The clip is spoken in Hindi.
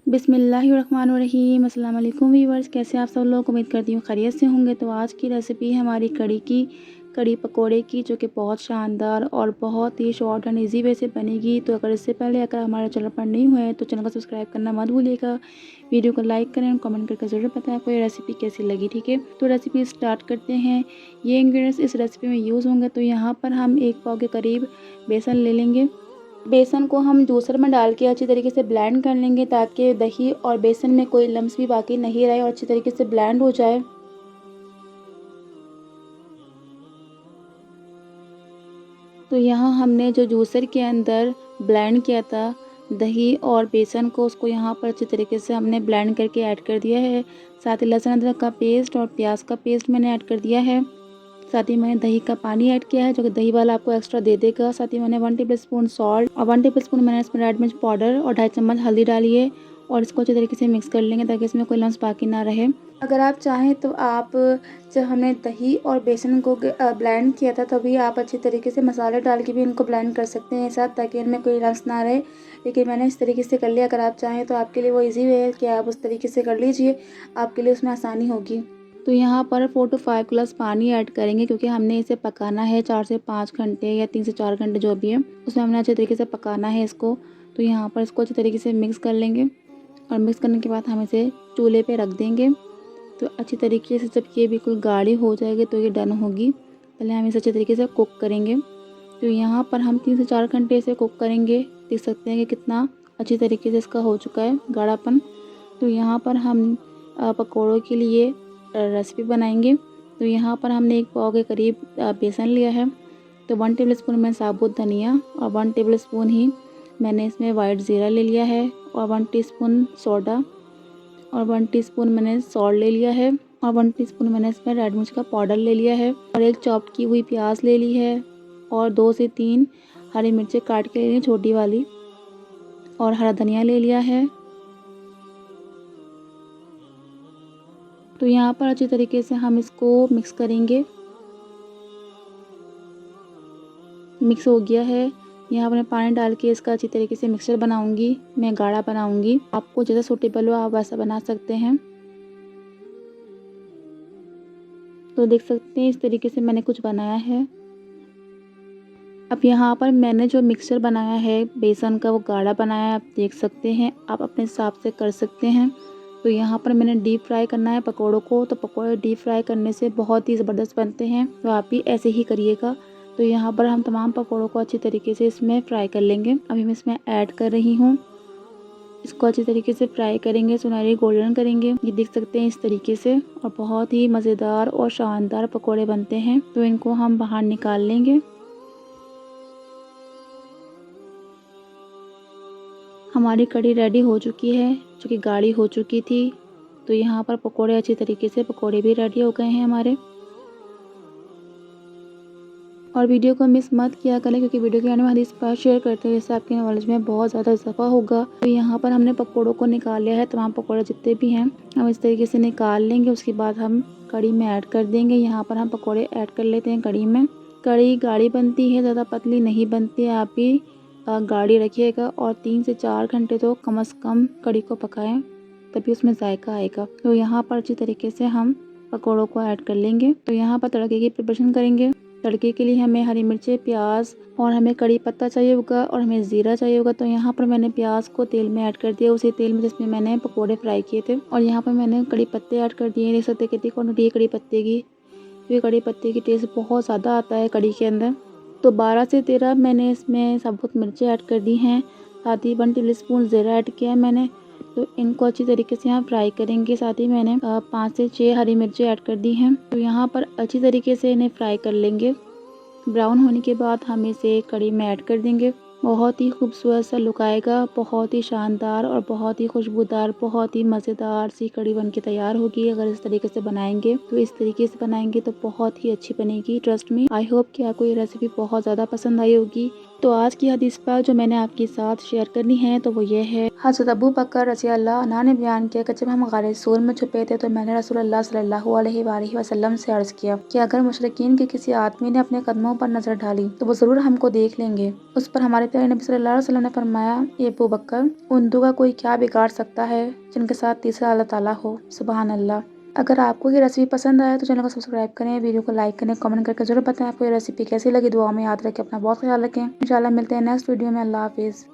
बिस्मिल्लाहिर्रहमानिर्रहीम। अस्सलाम वालेकुम व्यूअर्स, कैसे आप सब लोग? उम्मीद करती हूँ खैरियत से होंगे। तो आज की रेसिपी है हमारी कड़ी पकोड़े की, जो कि बहुत शानदार और बहुत ही शॉर्ट एंड इजी वे से बनेगी। तो अगर इससे पहले अगर हमारे चैनल पर नहीं हुए तो चैनल को सब्सक्राइब करना मत भूलिएगा। वीडियो को लाइक करें और कमेंट करके ज़रूर बताएं कोई रेसिपी कैसी लगी। ठीक है, तो रेसिपी स्टार्ट करते हैं। ये इंग्रेडिएंट्स इस रेसिपी में यूज़ होंगे। तो यहाँ पर हम 1 पाव के करीब बेसन ले लेंगे। बेसन को हम जूसर में डाल के अच्छी तरीके से ब्लेंड कर लेंगे, ताकि दही और बेसन में कोई लम्स भी बाकी नहीं रहे और अच्छी तरीके से ब्लेंड हो जाए। तो यहाँ हमने जो जूसर के अंदर ब्लेंड किया था दही और बेसन को, उसको यहाँ पर अच्छी तरीके से हमने ब्लेंड करके ऐड कर दिया है। साथ ही लहसुन अदरक का पेस्ट और प्याज का पेस्ट मैंने ऐड कर दिया है। साथ ही मैंने दही का पानी ऐड किया है, जो कि दही वाला आपको एक्स्ट्रा दे देगा। साथ ही मैंने 1 टेबलस्पून सॉल्ट और 1 टेबलस्पून मैंने इसमें रेड मिर्च पाउडर और 2.5 चम्मच हल्दी डाली है। और इसको अच्छे तरीके से मिक्स कर लेंगे, ताकि इसमें कोई लम्स बाकी ना रहे। अगर आप चाहें तो आप, जब हमने दही और बेसन को ब्लेंड किया था, तभी आप अच्छी तरीके से मसाले डाल के भी इनको ब्लेंड कर सकते हैं साथ, ताकि इनमें कोई लम्स ना रहे। लेकिन मैंने इस तरीके से कर लिया। अगर आप चाहें तो आपके लिए वो ईजी वे है कि आप उस तरीके से कर लीजिए, आपके लिए उसमें आसानी होगी। तो यहाँ पर 4 to 5 ग्लास पानी ऐड करेंगे, क्योंकि हमने इसे पकाना है 4 से 5 घंटे या 3 से 4 घंटे जो भी है, उसमें हमने अच्छे तरीके से पकाना है इसको। तो यहाँ पर इसको अच्छे तरीके से मिक्स कर लेंगे और मिक्स करने के बाद हम इसे चूल्हे पे रख देंगे। तो अच्छी तरीके से जब ये बिल्कुल गाढ़ी हो जाएगी तो ये डन होगी। पहले हम इसे अच्छे तरीके से कुक करेंगे। तो यहाँ पर हम 3 से 4 घंटे इसे कुक करेंगे। देख सकते हैं कि कितना अच्छी तरीके से इसका हो चुका है गाढ़ापन। तो यहाँ पर हम पकौड़ों के लिए रेसिपी बनाएंगे। तो यहाँ पर हमने 1 पाव के करीब बेसन लिया है। तो 1 टेबलस्पून में साबुत धनिया और 1 टेबलस्पून ही मैंने इसमें वाइट ज़ीरा ले लिया है, और 1 टीस्पून सोडा और 1 टीस्पून मैंने सॉल्ट ले लिया है, और 1 टीस्पून मैंने इसमें रेड मिर्च का पाउडर ले लिया है, और 1 चॉप की हुई प्याज ले ली है, और 2 से 3 हरी मिर्चें काट के ले ली छोटी वाली, और हरा धनिया ले लिया है। तो यहाँ पर अच्छी तरीके से हम इसको मिक्स करेंगे। मिक्स हो गया है। यहाँ पर मैं पानी डाल के इसका अच्छी तरीके से मिक्सचर बनाऊंगी। मैं गाढ़ा बनाऊंगी, आपको जैसा सूटेबल हो आप वैसा बना सकते हैं। तो देख सकते हैं इस तरीके से मैंने कुछ बनाया है। अब यहाँ पर मैंने जो मिक्सचर बनाया है बेसन का, वो गाढ़ा बनाया है, आप देख सकते हैं। आप अपने हिसाब से कर सकते हैं। तो यहाँ पर मैंने डीप फ्राई करना है पकौड़ों को। तो पकौड़े डीप फ्राई करने से बहुत ही ज़बरदस्त बनते हैं, तो आप भी ऐसे ही करिएगा। तो यहाँ पर हम तमाम पकौड़ों को अच्छी तरीके से इसमें फ्राई कर लेंगे। अभी मैं इसमें ऐड कर रही हूँ। इसको अच्छी तरीके से फ्राई करेंगे, सुनहरी गोल्डन करेंगे। ये देख सकते हैं इस तरीके से, और बहुत ही मज़ेदार और शानदार पकौड़े बनते हैं। तो इनको हम बाहर निकाल लेंगे। हमारी कड़ी रेडी हो चुकी है, जो कि गाढ़ी हो चुकी थी। तो यहाँ पर पकोड़े अच्छी तरीके से पकोड़े भी रेडी हो गए हैं हमारे। और वीडियो को मिस मत किया करें, क्योंकि वीडियो के एंड में हदीस पाक शेयर करते हैं, इससे आपके नॉलेज में बहुत ज़्यादा इजाफा होगा। तो यहाँ पर हमने पकोड़ों को निकाल लिया है। तमाम पकोड़े जितने भी हैं हम इस तरीके से निकाल लेंगे। उसके बाद हम कड़ी में ऐड कर देंगे। यहाँ पर हम पकोड़े ऐड कर लेते हैं कड़ी में। कड़ी गाढ़ी बनती है, ज़्यादा पतली नहीं बनती है। आप भी गाढ़ी रखिएगा, और 3 से 4 घंटे तो कम से कम कड़ी को पकाएं, तभी उसमें जायका आएगा। तो यहाँ पर अच्छी तरीके से हम पकौड़ों को ऐड कर लेंगे। तो यहाँ पर तड़के की प्रिपरेशन करेंगे। तड़के के लिए हमें हरी मिर्चें, प्याज, और हमें कड़ी पत्ता चाहिए होगा, और हमें ज़ीरा चाहिए होगा। तो यहाँ पर मैंने प्याज को तेल में ऐड कर दिया, उसी तेल में जिसमें मैंने पकोड़े फ्राई किए थे। और यहाँ पर मैंने कड़ी पत्ते ऐड कर दिए। देख सकते हैं कितनी क्वांटिटी है कड़ी पत्ते की। ये कड़ी पत्ते की टेस्ट बहुत ज़्यादा आता है कड़ी के अंदर। तो 12 से 13 मैंने इसमें साबुत मिर्चें ऐड कर दी हैं। साथ ही 1 टेबलस्पून ज़ीरा ऐड किया है मैंने। तो इनको अच्छी तरीके से यहाँ फ्राई करेंगे। साथ ही मैंने 5 से 6 हरी मिर्चें ऐड कर दी हैं। तो यहाँ पर अच्छी तरीके से इन्हें फ्राई कर लेंगे। ब्राउन होने के बाद हम इसे कड़ी में ऐड कर देंगे। बहुत ही खूबसूरत सा लुक आएगा, बहुत ही शानदार और बहुत ही खुशबूदार, बहुत ही मज़ेदार सी कड़ी बन के तैयार होगी। अगर इस तरीके से बनाएंगे, तो इस तरीके से बनाएंगे तो बहुत ही अच्छी बनेगी। ट्रस्ट मी, आई होप कि आपको ये रेसिपी बहुत ज़्यादा पसंद आई होगी। तो आज की हदीस पाक जो मैंने आपके साथ शेयर करनी है तो वो ये है, हज़रत अबू बकर रज़ी अल्लाह अन्हु ने बयान किया कि जब हम गारे सूर में छुपे थे तो मैंने रसूलुल्लाह सल्लल्लाहु अलैहि वसल्लम से अर्ज़ किया कि अगर मुशरिकीन के किसी आदमी ने अपने कदमों पर नज़र डाली तो वो ज़रूर हमको देख लेंगे। उस पर हमारे प्यारे नबी सल्लल्लाहु अलैहि वसल्लम ने फरमाया, ए अबू बकर, उन दो का कोई क्या बिगाड़ सकता है जिनके साथ तीसरा अल्लाह ताला हो। सुबहान अल्लाह। अगर आपको ये रेसिपी पसंद आए तो चैनल को सब्सक्राइब करें, वीडियो को लाइक करें, कमेंट करके ज़रूर बताएं आपको ये रेसिपी कैसी लगी। दुआ में याद रखें, अपना बहुत ख्याल रखें। इंशाल्लाह मिलते हैं नेक्स्ट वीडियो में। अल्लाह हाफिज़।